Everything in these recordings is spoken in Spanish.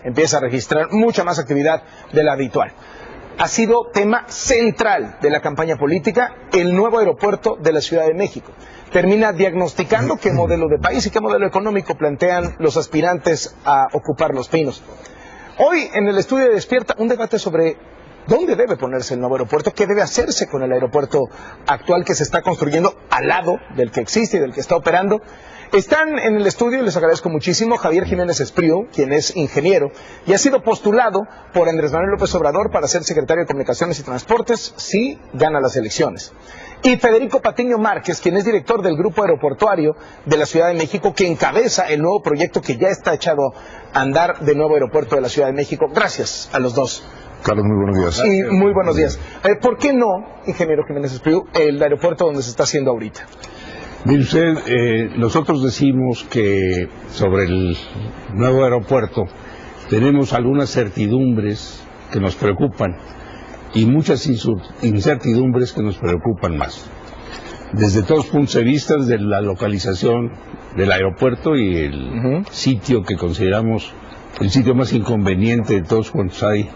empieza a registrar mucha más actividad de la habitual. Ha sido tema central de la campaña política el nuevo aeropuerto de la Ciudad de México. Termina diagnosticando qué modelo de país y qué modelo económico plantean los aspirantes a ocupar Los Pinos. Hoy en el estudio de Despierta un debate sobre dónde debe ponerse el nuevo aeropuerto, qué debe hacerse con el aeropuerto actual que se está construyendo al lado del que existe y del que está operando. Están en el estudio, y les agradezco muchísimo, Javier Jiménez Espriu, quien es ingeniero y ha sido postulado por Andrés Manuel López Obrador para ser secretario de Comunicaciones y Transportes si gana las elecciones. Y Federico Patiño Márquez, quien es director del Grupo Aeroportuario de la Ciudad de México, que encabeza el nuevo proyecto que ya está echado a andar del nuevo aeropuerto de la Ciudad de México. Gracias a los dos. Carlos, muy buenos días. Y muy buenos días. ¿Por qué no, ingeniero Jiménez Espriu, el aeropuerto donde se está haciendo ahorita? Mire usted, nosotros decimos que sobre el nuevo aeropuerto tenemos algunas certidumbres que nos preocupan y muchas incertidumbres que nos preocupan más. Desde todos los puntos de vista, de la localización del aeropuerto y el sitio que consideramos el sitio más inconveniente de todos cuantos hay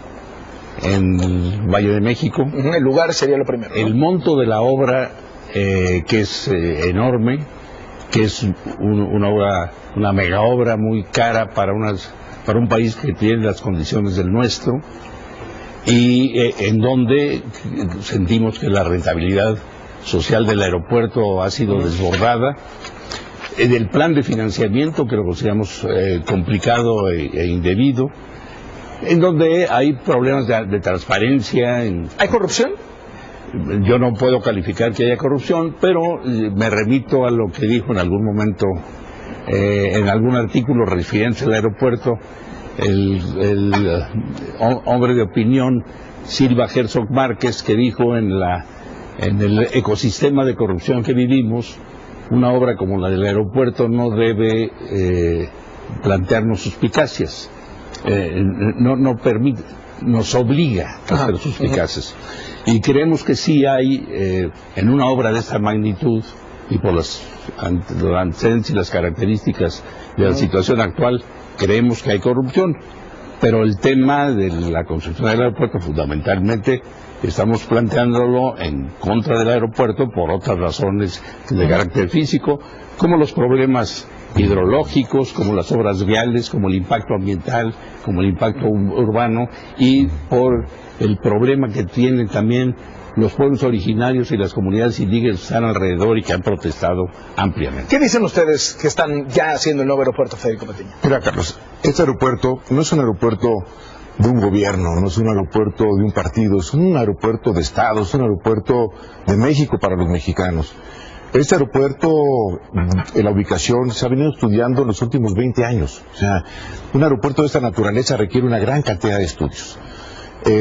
en el Valle de México. El lugar sería lo primero, ¿no? El monto de la obra, que es enorme, que es una obra, una mega obra muy cara para un país que tiene las condiciones del nuestro, y en donde sentimos que la rentabilidad social del aeropuerto ha sido desbordada. El plan de financiamiento, que lo consideramos complicado e indebido, en donde hay problemas de transparencia. ¿Hay corrupción? Yo no puedo calificar que haya corrupción, pero me remito a lo que dijo en algún momento, en algún artículo referente al aeropuerto, el hombre de opinión Silva Herzog Márquez, que dijo en el ecosistema de corrupción que vivimos, una obra como la del aeropuerto no debe plantearnos suspicacias, no permite, nos obliga a ser suspicaces. Y creemos que sí hay, en una obra de esta magnitud y por los antecedentes y las características de la situación actual, creemos que hay corrupción. Pero el tema de la construcción del aeropuerto, fundamentalmente, estamos planteándolo en contra del aeropuerto por otras razones de carácter físico, como los problemas hidrológicos, como las obras viales, como el impacto ambiental, como el impacto urbano, y por el problema que tienen también los pueblos originarios y las comunidades indígenas que están alrededor y que han protestado ampliamente. ¿Qué dicen ustedes que están ya haciendo el nuevo aeropuerto, Federico Patiño? Mira, Carlos, este aeropuerto no es un aeropuerto de un gobierno, no es un aeropuerto de un partido, es un aeropuerto de Estado, es un aeropuerto de México para los mexicanos. Este aeropuerto, la ubicación, se ha venido estudiando en los últimos 20 años. O sea, un aeropuerto de esta naturaleza requiere una gran cantidad de estudios.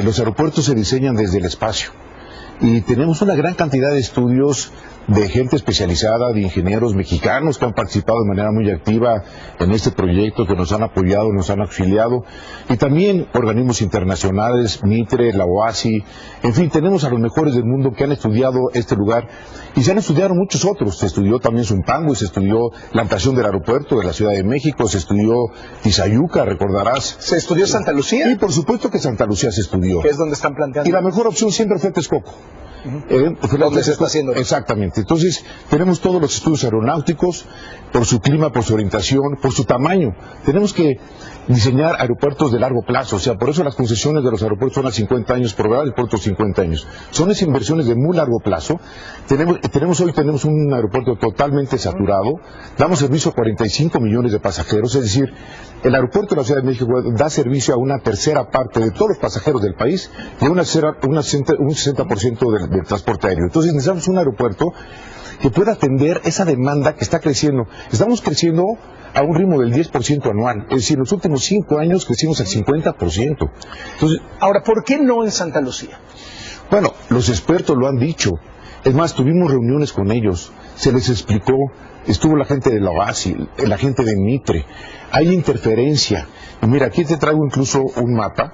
Los aeropuertos se diseñan desde el espacio y tenemos una gran cantidad de estudios de gente especializada, de ingenieros mexicanos que han participado de manera muy activa en este proyecto, que nos han apoyado, nos han auxiliado, y también organismos internacionales, Mitre, la OASI, en fin, tenemos a los mejores del mundo que han estudiado este lugar, y se han estudiado muchos otros. Se estudió también Zumpango, y se estudió la ampliación del aeropuerto de la Ciudad de México, se estudió Tizayuca, recordarás. ¿Se estudió Santa Lucía? Y por supuesto que Santa Lucía se estudió. Que es donde están planteando. Y la mejor opción siempre fue Texcoco. ¿Dónde se está haciendo? Exactamente. Entonces, tenemos todos los estudios aeronáuticos, por su clima, por su orientación, por su tamaño. Tenemos que diseñar aeropuertos de largo plazo, o sea, por eso las concesiones de los aeropuertos son a 50 años, por el aeropuerto 50 años. Son esas inversiones de muy largo plazo. Hoy tenemos un aeropuerto totalmente saturado, damos servicio a 45 millones de pasajeros, es decir, el aeropuerto de la Ciudad de México da servicio a una tercera parte de todos los pasajeros del país y un 60% del transporte aéreo. Entonces necesitamos un aeropuerto que pueda atender esa demanda que está creciendo. Estamos creciendo a un ritmo del 10% anual. Es decir, en los últimos 5 años crecimos al 50%. Entonces, ahora, ¿por qué no en Santa Lucía? Bueno, los expertos lo han dicho. Es más, tuvimos reuniones con ellos, se les explicó, estuvo la gente de la OASI, la gente de Mitre. Hay interferencia. Y mira, aquí te traigo incluso un mapa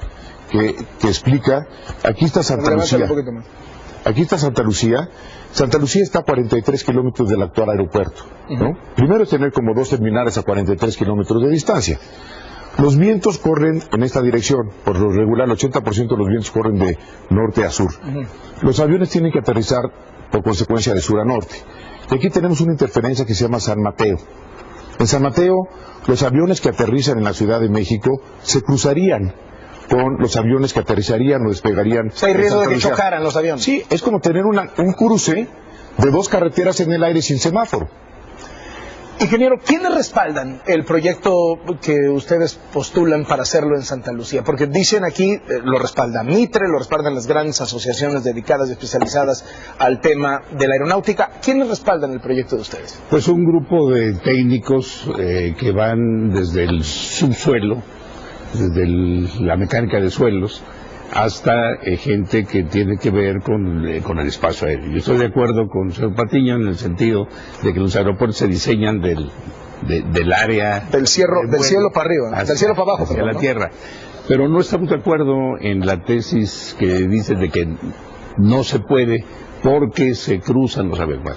que explica. Aquí está Santa Lucía. Aquí está Santa Lucía. Santa Lucía está a 43 kilómetros del actual aeropuerto, ¿no? Primero es tener como 2 terminales a 43 kilómetros de distancia. Los vientos corren en esta dirección, por lo regular el 80% de los vientos corren de norte a sur. Los aviones tienen que aterrizar por consecuencia de sur a norte. Y aquí tenemos una interferencia que se llama San Mateo. En San Mateo, los aviones que aterrizan en la Ciudad de México se cruzarían con los aviones que aterrizarían o despegarían. O sea, hay riesgo de que chocaran los aviones. Sí, es como tener un cruce de dos carreteras en el aire sin semáforo. Ingeniero, ¿quiénes respaldan el proyecto que ustedes postulan para hacerlo en Santa Lucía? Porque dicen aquí, lo respalda Mitre, lo respaldan las grandes asociaciones dedicadas y especializadas al tema de la aeronáutica. ¿Quiénes respaldan el proyecto de ustedes? Pues un grupo de técnicos que van desde el subsuelo, desde la mecánica de suelos, hasta gente que tiene que ver con el espacio aéreo. Yo estoy de acuerdo con el señor Patiño en el sentido de que los aeropuertos se diseñan del área... Del cielo para arriba, del cielo para abajo. Hacia la tierra. Pero no estamos de acuerdo en la tesis que dice de que no se puede porque se cruzan los aviones.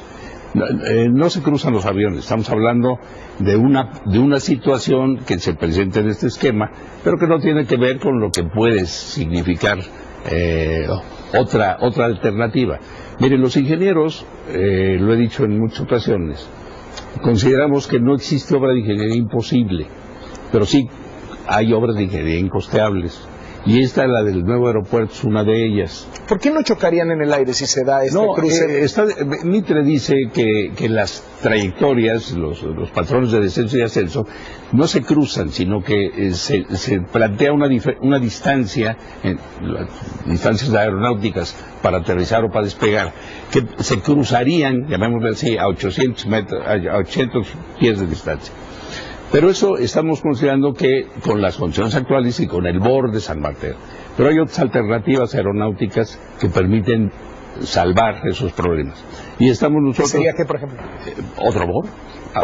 No se cruzan los aviones, estamos hablando de una situación que se presenta en este esquema, pero que no tiene que ver con lo que puede significar otra alternativa. Miren, los ingenieros, lo he dicho en muchas ocasiones, consideramos que no existe obra de ingeniería imposible, pero sí hay obras de ingeniería incosteables. Y esta, la del nuevo aeropuerto, es una de ellas. ¿Por qué no chocarían en el aire si se da este cruce? Mitre dice que las trayectorias, los patrones de descenso y ascenso, no se cruzan, sino que se plantea una distancia, las distancias aeronáuticas para aterrizar o para despegar, que se cruzarían, llamémoslo así, a 800 pies de distancia. Pero eso estamos considerando que con las condiciones actuales y con el borde de San Mateo. Pero hay otras alternativas aeronáuticas que permiten salvar esos problemas. Y estamos nosotros... ¿Sería qué, por ejemplo? Otro borde.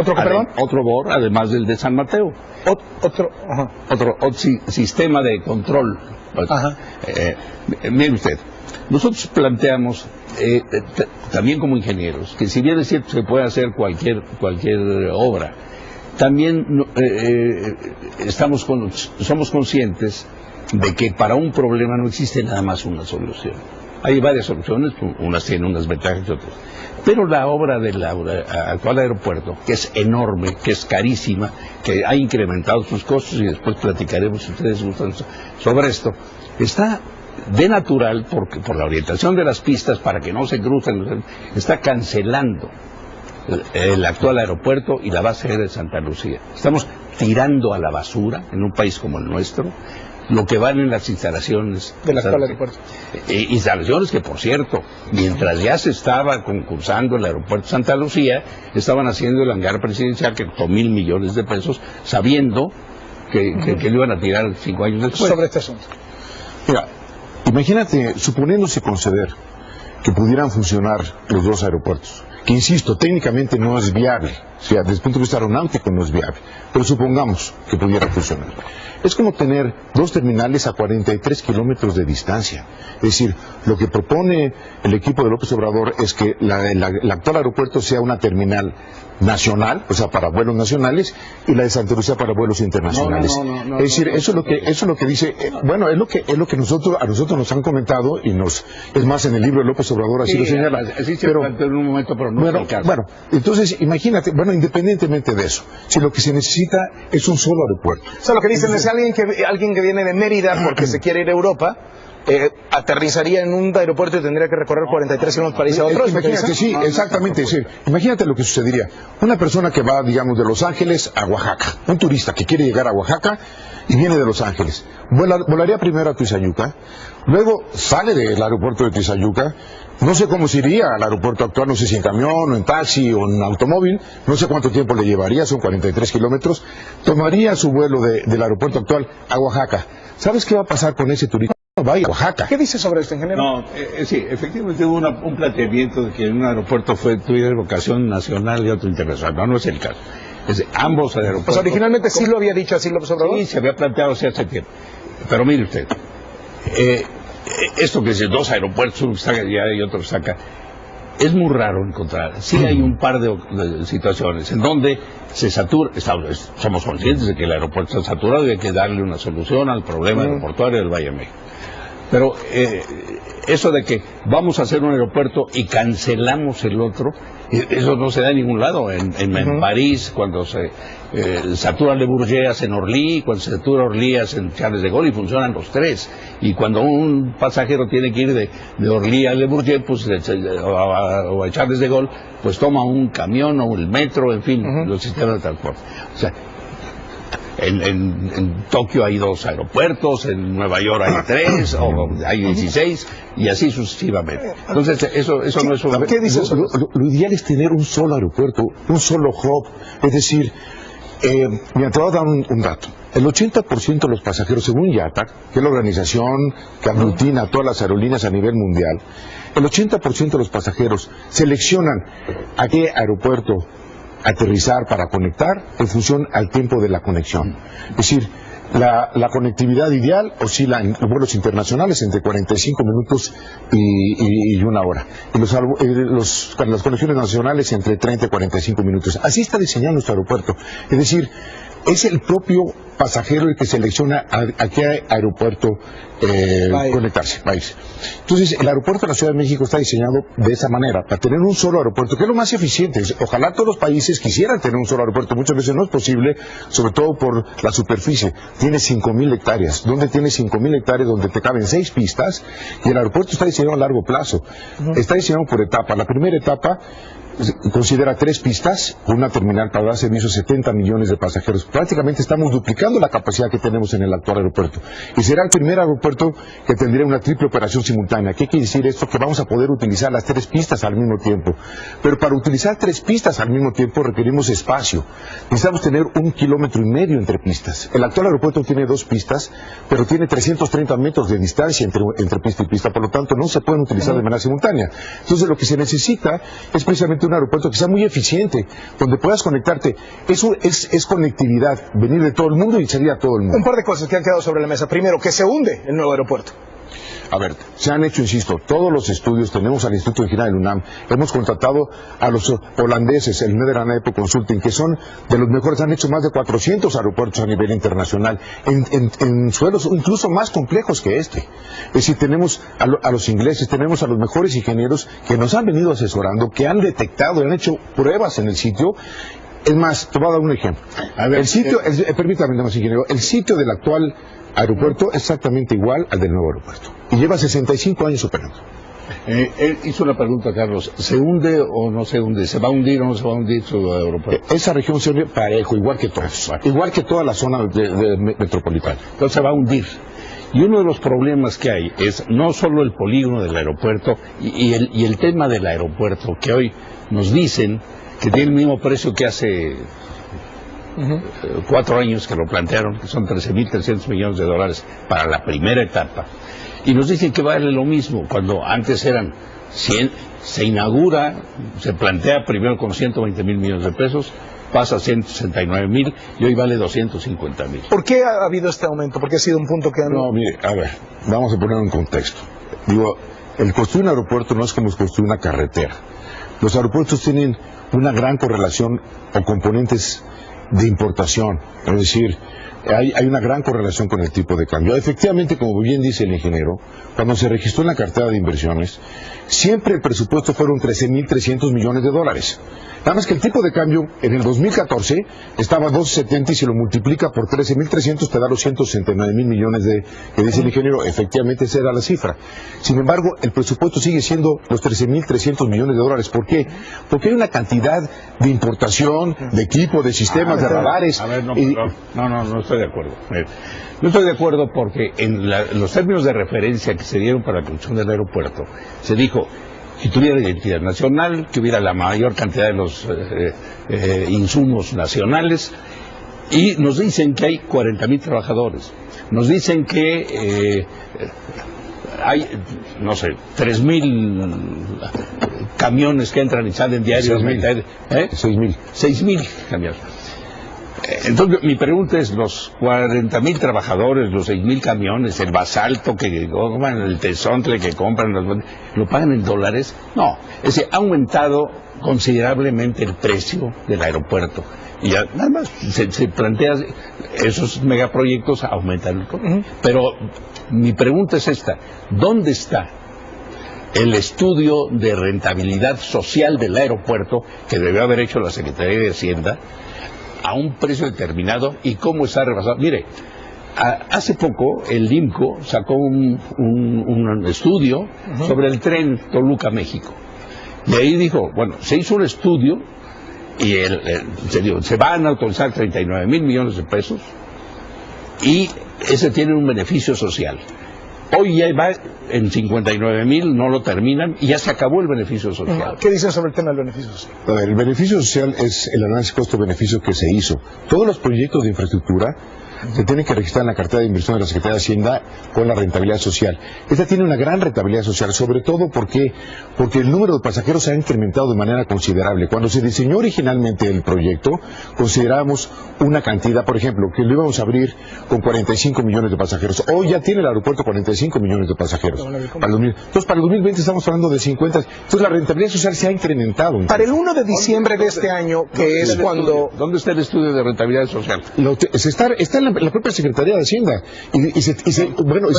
¿Otro qué, perdón? Otro borde, además del de San Mateo. Otro sistema de control. Mire usted, nosotros planteamos, también como ingenieros, que si bien es cierto que puede hacer cualquier obra, también somos conscientes de que para un problema no existe nada más una solución. Hay varias soluciones, unas tienen unas ventajas y otras. Pero la obra del actual aeropuerto, que es enorme, que es carísima, que ha incrementado sus costos, y después platicaremos si ustedes gustan sobre esto, está de natural, porque por la orientación de las pistas para que no se crucen, está cancelando el actual aeropuerto y la base aérea de Santa Lucía. Estamos tirando a la basura, en un país como el nuestro, lo que van en las instalaciones del actual aeropuerto. Instalaciones que, por cierto, mientras ya se estaba concursando el aeropuerto de Santa Lucía, estaban haciendo el hangar presidencial que costó $1,000 millones, sabiendo que lo iban a tirar 5 años después. Sobre este asunto. Mira, imagínate, suponiéndose conceder que pudieran funcionar los dos aeropuertos, que insisto, técnicamente no es viable, o sea, desde el punto de vista aeronáutico no es viable, pero supongamos que pudiera funcionar. Es como tener dos terminales a 43 kilómetros de distancia. Es decir, lo que propone el equipo de López Obrador es que el actual aeropuerto sea una terminal nacional, o sea, para vuelos nacionales, y la de Santa Lucía para vuelos internacionales. Es decir, eso es lo que dice, bueno, es lo que a nosotros nos han comentado, y es más, en el libro de López Obrador así lo señala. Así se planteó en un momento, pero no es el caso. Bueno, entonces imagínate, independientemente de eso, si lo que se necesita es un solo aeropuerto. O sea, lo que dicen es alguien que viene de Mérida porque se quiere ir a Europa, aterrizaría en un aeropuerto y tendría que recorrer 43 kilómetros para irse a otro. Imagínate, sí, exactamente, sí. Imagínate lo que sucedería. Una persona que va, digamos, de Los Ángeles a Oaxaca, un turista que quiere llegar a Oaxaca y viene de Los Ángeles, volaría primero a Tizayuca, luego sale del aeropuerto de Tizayuca, no sé cómo se iría al aeropuerto actual, no sé si en camión o en taxi o en automóvil, no sé cuánto tiempo le llevaría, son 43 kilómetros, tomaría su vuelo del aeropuerto actual a Oaxaca. ¿Sabes qué va a pasar con ese turista? Va a ir a Oaxaca. ¿Qué dice sobre esto, ingeniero? No, sí, efectivamente hubo un planteamiento de que un aeropuerto tuviera vocación nacional y otro internacional. No es el caso. Ambos aeropuertos... Pues originalmente sí lo había dicho así López Obrador. Sí, se había planteado hace tiempo. Pero mire usted, esto que dice dos aeropuertos, uno está allá y otro está acá, es muy raro encontrar. Sí hay un par de situaciones en donde se satura, somos conscientes de que el aeropuerto está saturado y hay que darle una solución al problema aeroportuario del Valle de México. Pero eso de que vamos a hacer un aeropuerto y cancelamos el otro, eso no se da en ningún lado. En París, cuando se satura Le Bourget, hacen Orly, cuando se satura Orly, hacen Charles de Gaulle, y funcionan los tres. Y cuando un pasajero tiene que ir de Orly a Le Bourget, pues, o a Charles de Gaulle, pues toma un camión o el metro, en fin, los sistemas de transporte. O sea, en Tokio hay 2 aeropuertos, en Nueva York hay 3, o hay 16, y así sucesivamente. Entonces, eso no es una... ¿Qué dices? Lo ideal es tener un solo aeropuerto, un solo hub. Es decir, mira, te voy a dar un dato. El 80% de los pasajeros, según IATA, que es la organización que aglutina a todas las aerolíneas a nivel mundial, el 80% de los pasajeros seleccionan a qué aeropuerto aterrizar para conectar en función al tiempo de la conexión. Es decir, la conectividad ideal oscila en los vuelos internacionales entre 45 minutos y 1 hora. Y las conexiones nacionales entre 30 y 45 minutos. Así está diseñado nuestro aeropuerto. Es decir, es el propio pasajero el que selecciona a qué aeropuerto conectarse, país. Entonces, el aeropuerto de la Ciudad de México está diseñado de esa manera, para tener un solo aeropuerto, que es lo más eficiente. Ojalá todos los países quisieran tener un solo aeropuerto, muchas veces no es posible, sobre todo por la superficie. Tiene 5.000 hectáreas. ¿Dónde tiene 5.000 hectáreas donde te caben 6 pistas? Y el aeropuerto está diseñado a largo plazo. Está diseñado por etapas. La primera etapa considera 3 pistas, una terminal para dar servicio a 70 millones de pasajeros. Prácticamente estamos duplicando la capacidad que tenemos en el actual aeropuerto. Y será el primer aeropuerto que tendría una triple operación simultánea. ¿Qué quiere decir esto? Que vamos a poder utilizar las 3 pistas al mismo tiempo. Pero para utilizar 3 pistas al mismo tiempo requerimos espacio. Necesitamos tener 1,5 kilómetros entre pistas. El actual aeropuerto tiene 2 pistas, pero tiene 330 metros de distancia entre pista y pista. Por lo tanto, no se pueden utilizar de manera simultánea. Entonces, lo que se necesita es precisamente un aeropuerto que sea muy eficiente, donde puedas conectarte. Eso es conectividad, venir de todo el mundo y salir a todo el mundo. Un par de cosas que han quedado sobre la mesa. Primero, que se hunde el nuevo aeropuerto. A ver, se han hecho, insisto, todos los estudios. Tenemos al Instituto de Ingeniería del UNAM, hemos contratado a los holandeses, el Nederland Consulting, que son de los mejores. Han hecho más de 400 aeropuertos a nivel internacional, en suelos incluso más complejos que este. Es decir, tenemos a los ingleses, tenemos a los mejores ingenieros que nos han venido asesorando, que han detectado y han hecho pruebas en el sitio. Es más, te voy a dar un ejemplo. A ver, el sitio, permítame, más ingeniero, el sitio del actual aeropuerto es exactamente igual al del nuevo aeropuerto y lleva 65 años operando. Él hizo una pregunta, Carlos. ¿Se hunde o no se hunde? ¿Se va a hundir o no se va a hundir su aeropuerto? Esa región se hunde parejo, igual que todos, igual que toda la zona metropolitana. Entonces se va a hundir. Y uno de los problemas que hay es no solo el polígono del aeropuerto y el tema del aeropuerto, que hoy nos dicen que tiene el mismo precio que hace 4 años que lo plantearon, que son 13.300 millones de dólares para la primera etapa. Y nos dicen que vale lo mismo, cuando antes eran 100, se inaugura, se plantea primero con 120.000 millones de pesos, pasa a 169.000 y hoy vale 250.000. ¿Por qué ha habido este aumento? Porque ha sido un punto que... No, mire, a ver, vamos a poner un contexto. Digo, el construir un aeropuerto no es como construir una carretera. Los aeropuertos tienen una gran correlación o componentes de importación, es decir, hay una gran correlación con el tipo de cambio. Efectivamente, como bien dice el ingeniero, cuando se registró en la cartera de inversiones, siempre el presupuesto fueron 13.300 millones de dólares. Nada más que el tipo de cambio en el 2014 estaba a 2.70 y si lo multiplica por 13.300 te da los 169.000 millones que dice el ingeniero. Efectivamente esa era la cifra. Sin embargo, el presupuesto sigue siendo los 13.300 millones de dólares. ¿Por qué? Porque hay una cantidad de importación, de equipo, de sistemas, de radares. A ver, no estoy de acuerdo. No estoy de acuerdo porque en los términos de referencia que se dieron para la construcción del aeropuerto, se dijo que tuviera identidad nacional, que hubiera la mayor cantidad de los insumos nacionales, y nos dicen que hay 40.000 trabajadores. Nos dicen que hay, no sé, 3.000 camiones que entran y salen diarios. 6.000 camiones. Entonces, mi pregunta es, los 40,000 trabajadores, los 6,000 camiones, el basalto que compran, el tesontle que compran, ¿lo pagan en dólares? No, es decir, ha aumentado considerablemente el precio del aeropuerto. Y nada más se plantea, esos megaproyectos aumentan el costo. Pero mi pregunta es esta, ¿dónde está el estudio de rentabilidad social del aeropuerto que debió haber hecho la Secretaría de Hacienda a un precio determinado y cómo está rebasado? Mire, hace poco el IMCO sacó un estudio sobre el tren Toluca-México. Y ahí dijo, bueno, se hizo un estudio y se van a autorizar 39,000 millones de pesos y ese tiene un beneficio social. Hoy ya va en 59,000, no lo terminan y ya se acabó el beneficio social. ¿Qué dicen sobre el tema del beneficio social? A ver, el beneficio social es el análisis costo-beneficio que se hizo. Todos los proyectos de infraestructura se tienen que registrar en la cartera de inversión de la Secretaría de Hacienda con la rentabilidad social. Esta tiene una gran rentabilidad social, sobre todo porque el número de pasajeros se ha incrementado de manera considerable. Cuando se diseñó originalmente el proyecto, considerábamos una cantidad, por ejemplo, que lo íbamos a abrir con 45 millones de pasajeros. Hoy ya tiene el aeropuerto 45 millones de pasajeros. Entonces, para el 2020 estamos hablando de 50. Entonces, la rentabilidad social se ha incrementado. Para el 1 de diciembre de este año, que es cuando... ¿Dónde está el estudio de rentabilidad social? Está en la propia Secretaría de Hacienda y se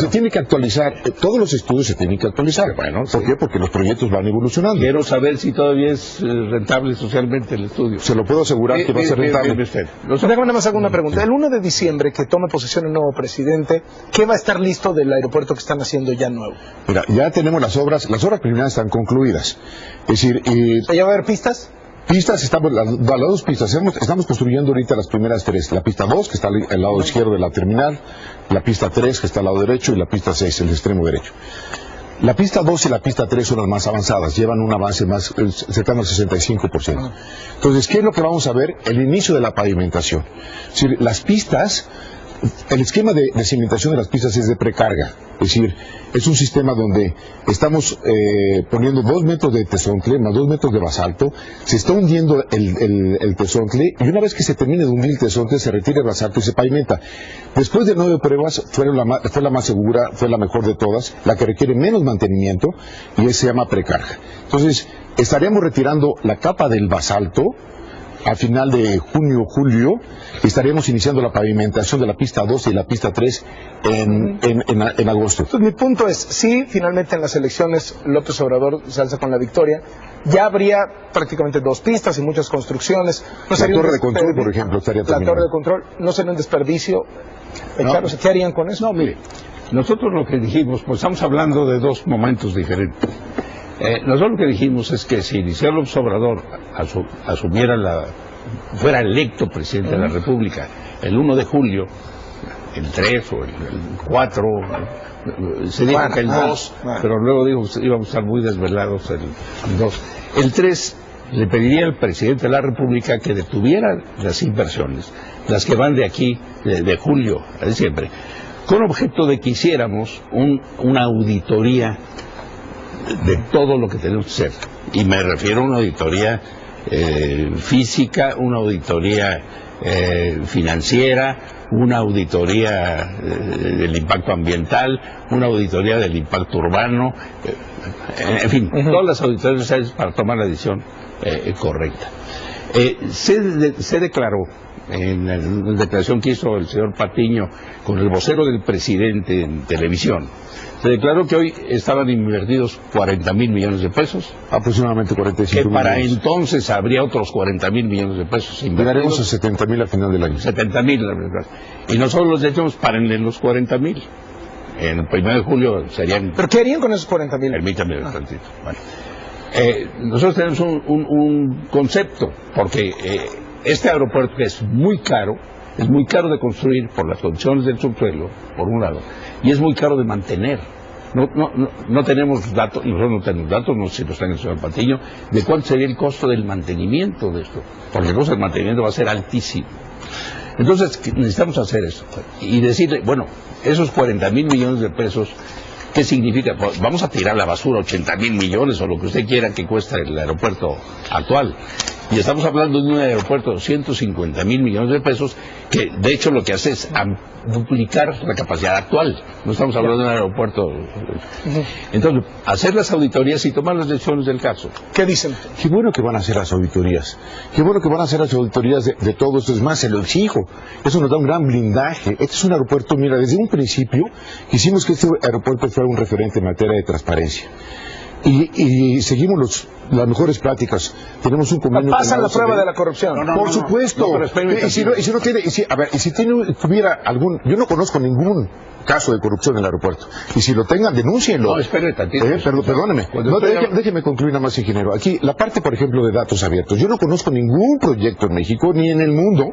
tiene que actualizar. Todos los estudios se tienen que actualizar. Bueno, ¿Por qué? Porque los proyectos van evolucionando. Quiero saber si todavía es rentable socialmente el estudio. Se lo puedo asegurar que va a ser rentable. Déjame nada más hacer una pregunta. El 1 de diciembre, que tome posesión el nuevo presidente, ¿qué va a estar listo del aeropuerto que están haciendo ya nuevo? Mira, ya tenemos las obras preliminares están concluidas. Es decir, ¿Ya va a haber pistas? Pistas, estamos las dos pistas. Estamos construyendo ahorita las primeras tres. La pista 2, que está al lado izquierdo de la terminal, la pista 3, que está al lado derecho, y la pista 6, el extremo derecho. La pista 2 y la pista 3 son las más avanzadas, llevan un avance más cercano al 65%. Entonces, ¿qué es lo que vamos a ver? El inicio de la pavimentación. Es decir, las pistas, el esquema de cimentación de las pistas es de precarga. Es decir, es un sistema donde estamos poniendo 2 metros de tesontle más 2 metros de basalto, se está hundiendo el tesontle y una vez que se termine de hundir el tesontle se retira el basalto y se pavimenta. Después de 9 pruebas fue la más segura, fue la mejor de todas, la que requiere menos mantenimiento y se llama precarga. Entonces, estaríamos retirando la capa del basalto a final de junio, julio, estaríamos iniciando la pavimentación de la pista 2 y la pista 3 en agosto. Entonces, mi punto es, si finalmente en las elecciones López Obrador se alza con la victoria, ya habría prácticamente 2 pistas y muchas construcciones. No la torre de control, por ejemplo, estaría terminada. La torre de control no sería un desperdicio. Claro, ¿qué harían con eso? No, mire, nosotros lo que dijimos, pues estamos hablando de 2 momentos diferentes. Nosotros lo que dijimos es que si Inicial López Obrador fuera electo presidente de la República el 1 de julio, el 3 o el 4, se dijo que el 2, pero luego dijo que íbamos a estar muy desvelados el 2. El 3 le pediría al presidente de la República que detuviera las inversiones, las que van de aquí, de julio a diciembre, con objeto de que hiciéramos una auditoría de todo lo que tenemos que hacer. Y me refiero a una auditoría física, una auditoría financiera, una auditoría del impacto ambiental, una auditoría del impacto urbano, en fin, todas las auditorías necesarias para tomar la decisión correcta. Se declaró en la declaración que hizo el señor Patiño con el vocero del presidente en televisión, se declaró que hoy estaban invertidos 40,000 millones de pesos. Aproximadamente 45 que para millones. Entonces habría otros 40,000 millones de pesos invertidos. Llegaremos a 70,000 al final del año. 70,000, la verdad. Y nosotros los decimos, párenle los 40,000. En el 1 de julio serían... ¿Pero qué harían con esos 40,000? Permítame un tantito. Bueno. Nosotros tenemos un concepto, porque este aeropuerto que es muy caro de construir por las condiciones del subsuelo, por un lado, y es muy caro de mantener. No tenemos datos, nosotros no tenemos datos, no sé si los tiene el señor Patiño, de cuál sería el costo del mantenimiento de esto, porque el costo del mantenimiento va a ser altísimo. Entonces, necesitamos hacer eso y decirle, bueno, esos 40,000 millones de pesos, ¿qué significa? Pues vamos a tirar la basura 80,000 millones o lo que usted quiera que cueste el aeropuerto actual. Y estamos hablando de un aeropuerto de 150,000 millones de pesos, que de hecho lo que hace es duplicar la capacidad actual. No estamos hablando de un aeropuerto. Entonces, hacer las auditorías y tomar las decisiones del caso. ¿Qué dicen? Qué bueno que van a hacer las auditorías. Qué bueno que van a hacer las auditorías de todo esto. Es más, se lo exijo. Eso nos da un gran blindaje. Este es un aeropuerto, mira, desde un principio quisimos que este aeropuerto fuera un referente en materia de transparencia. Y seguimos las mejores prácticas. Tenemos un convenio. Pasan la prueba de la corrupción. Por supuesto. Y si no tiene, tuviera algún, yo no conozco ningún caso de corrupción en el aeropuerto. Y si lo tengan, denúncienlo. No, espere tantito. Perdóneme. No, déjeme concluir nada más, ingeniero. Aquí, la parte, por ejemplo, de datos abiertos. Yo no conozco ningún proyecto en México, ni en el mundo,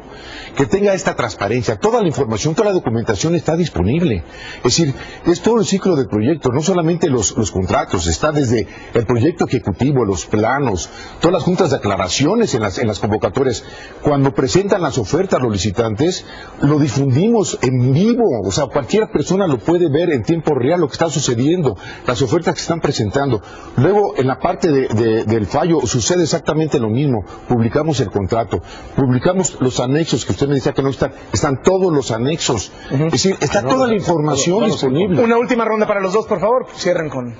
que tenga esta transparencia. Toda la información, toda la documentación está disponible. Es decir, es todo el ciclo del proyecto, no solamente los contratos. Está desde el proyecto ejecutivo, los planos, todas las juntas de aclaraciones en las convocatorias. Cuando presentan las ofertas los licitantes, lo difundimos en vivo. O sea, cualquier persona lo puede ver en tiempo real lo que está sucediendo, las ofertas que están presentando. Luego, en la parte del fallo, sucede exactamente lo mismo. Publicamos el contrato, publicamos los anexos, que usted me decía que no están todos los anexos. Es decir, está toda la información disponible. Una última ronda para los dos, por favor. Cierren con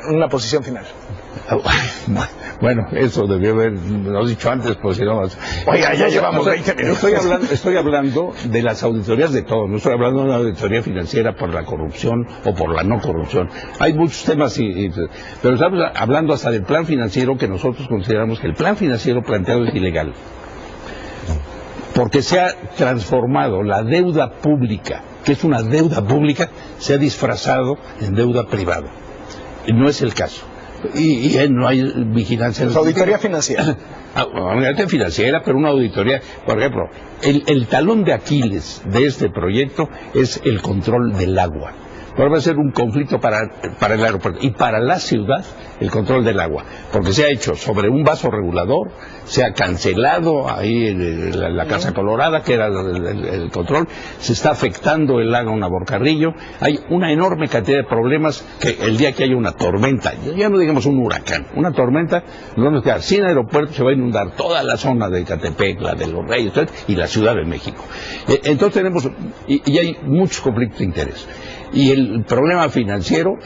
una posición final. Bueno, eso debió haberlo dicho antes, pues si no... Oiga, ya llevamos 20 minutos. Estoy hablando de las auditorías de todo, no estoy hablando de una auditoría financiera por la corrupción o por la no corrupción. Hay muchos temas, pero estamos hablando hasta del plan financiero, que nosotros consideramos que el plan financiero planteado es ilegal. Porque se ha transformado la deuda pública, que es una deuda pública, se ha disfrazado en deuda privada. Y no es el caso. Y no hay vigilancia. Auditoría financiera. Auditoría financiera, pero una auditoría, por ejemplo, el talón de Aquiles de este proyecto es el control del agua. Ahora va a ser un conflicto para el aeropuerto y para la ciudad el control del agua, porque se ha hecho sobre un vaso regulador, se ha cancelado ahí la Casa Colorada, que era el control, se está afectando el lago Navarcarrillo, hay una enorme cantidad de problemas que el día que haya una tormenta, ya no digamos un huracán, una tormenta, nos vamos a quedar sin aeropuerto, se va a inundar toda la zona de Ecatepec, la de Los Reyes y la Ciudad de México. Entonces tenemos, y hay muchos conflictos de interés. Y el problema financiero,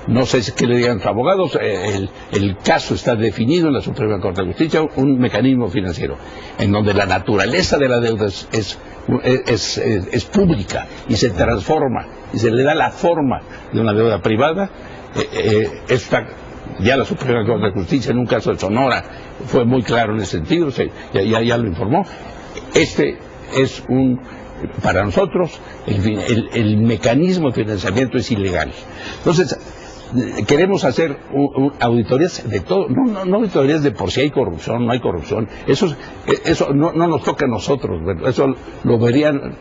no sé qué le digan los abogados, el caso está definido en la Suprema Corte de Justicia, un mecanismo financiero, en donde la naturaleza de la deuda es pública y se transforma, y se le da la forma de una deuda privada. Ya la Suprema Corte de Justicia, en un caso de Sonora, fue muy claro en ese sentido, ya lo informó. Este es para nosotros, el mecanismo de financiamiento es ilegal. Entonces, queremos hacer auditorías de todo, no auditorías de por si hay corrupción, no hay corrupción. Eso no nos toca a nosotros, eso lo verían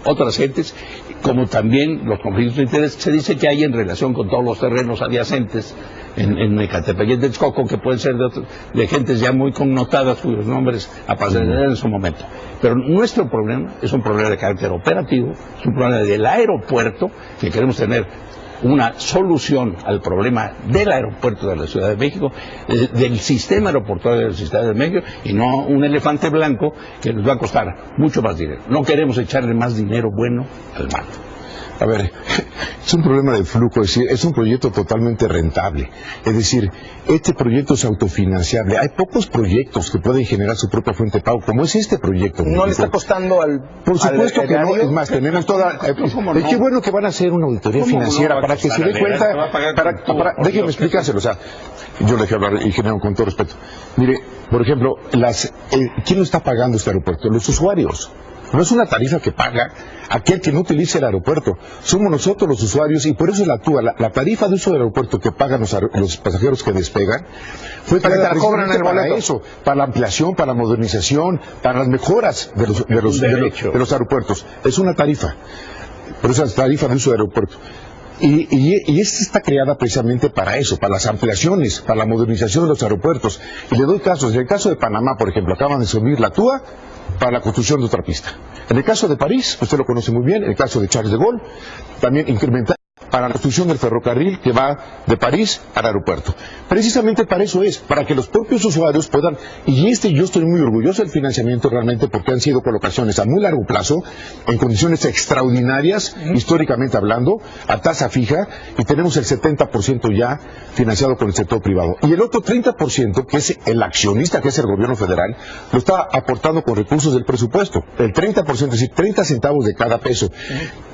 otras gentes, como también los conflictos de interés. Se dice que hay en relación con todos los terrenos adyacentes en Ecatepec y en Texcoco, que pueden ser de gentes ya muy connotadas, cuyos nombres aparecerán en su momento. Pero nuestro problema es un problema de carácter operativo, es un problema del aeropuerto, que queremos tener una solución al problema del aeropuerto de la Ciudad de México, del sistema aeroportuario del Ciudad de México, y no un elefante blanco que nos va a costar mucho más dinero. No queremos echarle más dinero bueno al mar. A ver, es un problema de flujo, es decir, es un proyecto totalmente rentable. Es decir, este proyecto es autofinanciable. Hay pocos proyectos que pueden generar su propia fuente de pago, como es este proyecto. ¿No le está costando al... Por supuesto que no, es más, tenemos toda... Qué bueno que van a hacer una auditoría financiera para que se dé cuenta... Déjenme explicárselo, o sea, yo le dejé hablar, ingeniero, con todo respeto. Mire, por ejemplo, ¿quién lo está pagando este aeropuerto? Los usuarios. No es una tarifa que paga aquel que no utilice el aeropuerto. Somos nosotros los usuarios, y por eso la tarifa de uso del aeropuerto que pagan los pasajeros que despegan fue para que cobran el para eso, para la ampliación, para la modernización, para las mejoras de los aeropuertos. Es una tarifa, por eso es tarifa de uso del aeropuerto. Y esta está creada precisamente para eso, para las ampliaciones, para la modernización de los aeropuertos. Y le doy casos. En el caso de Panamá, por ejemplo, acaban de subir la TUA para la construcción de otra pista. En el caso de París, usted lo conoce muy bien, en el caso de Charles de Gaulle, también incrementar para la construcción del ferrocarril que va de París al aeropuerto. Precisamente para eso es, para que los propios usuarios puedan, y yo estoy muy orgulloso del financiamiento realmente porque han sido colocaciones a muy largo plazo, en condiciones extraordinarias, históricamente hablando, a tasa fija, y tenemos el 70% ya financiado con el sector privado. Y el otro 30%, que es el accionista, que es el gobierno federal, lo está aportando con recursos del presupuesto. El 30%, es decir, 30 centavos de cada peso.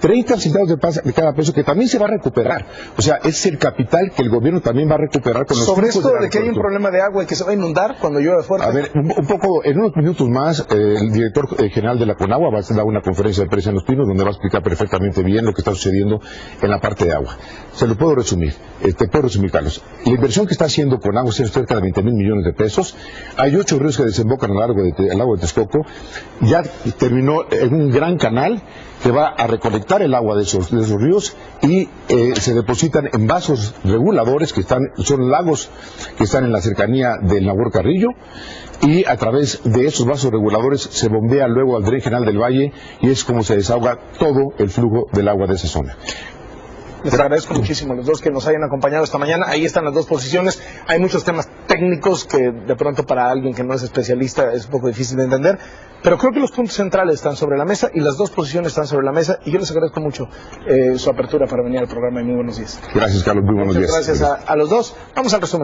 30 centavos de cada peso que también se va a recuperar. O sea, es el capital que el gobierno también va a recuperar con los sobre flujos esto del de que hay un problema de agua y que se va a inundar cuando llueve fuerte. A ver, un poco, en unos minutos más, el director general de la Conagua va a dar una conferencia de prensa en Los Pinos donde va a explicar perfectamente bien lo que está sucediendo en la parte de agua. Se lo puedo resumir, te puedo resumir, Carlos. La inversión que está haciendo Conagua es cerca de 20,000 millones de pesos. Hay 8 ríos que desembocan al lago de Texcoco. Ya terminó en un gran canal que va a recolectar el agua de esos ríos y se depositan en vasos reguladores son lagos que están en la cercanía del Nahor Carrillo, y a través de esos vasos reguladores se bombea luego al Dren General del Valle y es como se desahoga todo el flujo del agua de esa zona. Les agradezco muchísimo a los dos que nos hayan acompañado esta mañana. Ahí están las dos posiciones. Hay muchos temas técnicos que de pronto para alguien que no es especialista es un poco difícil de entender, pero creo que los puntos centrales están sobre la mesa y las dos posiciones están sobre la mesa, y yo les agradezco mucho su apertura para venir al programa y muy buenos días. Gracias, Carlos, muy buenos días. Gracias a los dos. Vamos al resumen.